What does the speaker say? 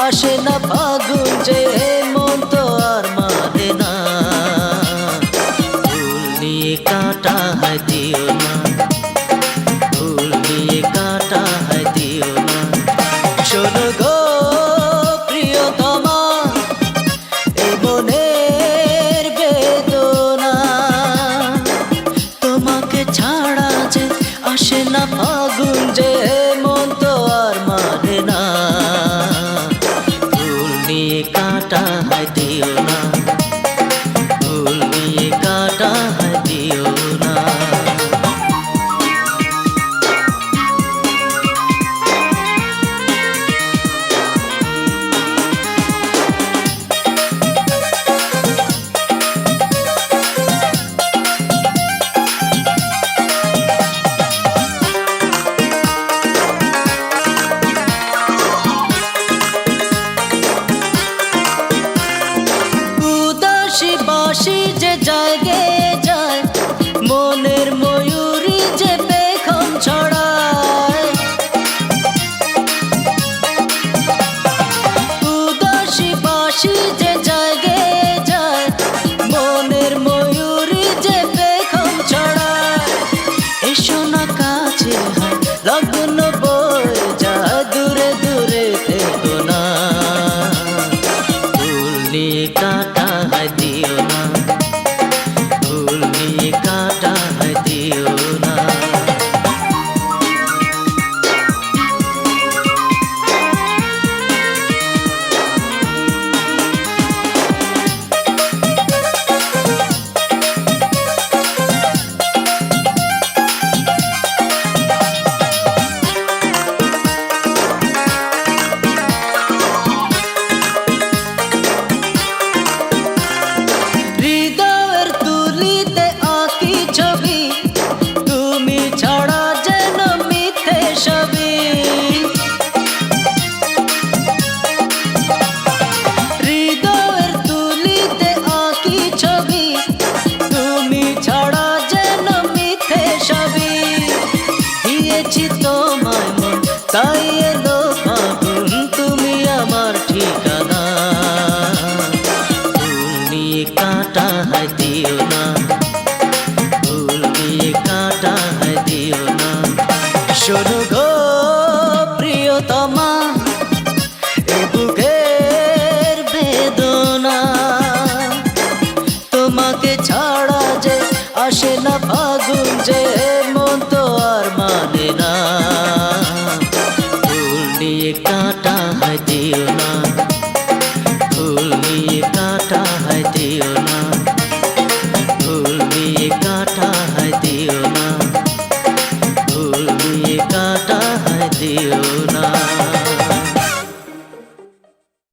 আসে না ফাগুন যে মন তো আর মানে না। ফুল নিয়ে কাঁটা হায় দিও না, ফুল নিয়ে কাঁটা হায় দিও না। শোনো গো প্রিয়তমা, এই মনের বেদনা, তোমাকে ছাড়া যে আসে না ফাগুন যে মন তো আর মানে না। ফুল নিয়ে কাঁটা হায় দিও না, ফুল নিয়ে কাঁটা হায় দিও না। বাঁশি যে জাগে যায়, মনের ময়ূরী যে পেখম ছড়ায়। উদাসী বাঁশি যে জাগে যায়, মনের ময়ূরী যে পেখম ছড়ায়। এসো না কাছে হায় লগ্ন বয়ে যায়, দূরে দূরে থেকো না। ফুল নিয়ে কাঁটা হায় দিও না, ফুল নিয়ে কাঁটা হায় দিও না। হৃদয়ের তুলিতে আঁকি ছবি, তুমি ছাড়া যেন মিথ্যে সবই। হৃদয়ের তুলিতে আঁকি ছবি, তুমি ছাড়া যেন মিথ্যে সবই। দিয়েছি তোমায় মন তাই এলো ফাগুন, তুমি আমার ঠিকানা। ফুল নিয়ে কাঁটা হায় দিও না, ফুল নিয়ে কাঁটা হায় দিও না। শোনো গো প্রিয়তমা, এ বুকের বেদনা, তোমাকে ছাড়া যে আসে না ফাগুন যে মন তো আর মানে না। ফুল নিয়ে কাঁটা হায় দিও না, ফুল নিয়ে কাঁটা হায় দিও না, ফুল নিয়ে কাঁটা হায় দিও না, ফুল নিয়ে কাঁটা হায় দিও না।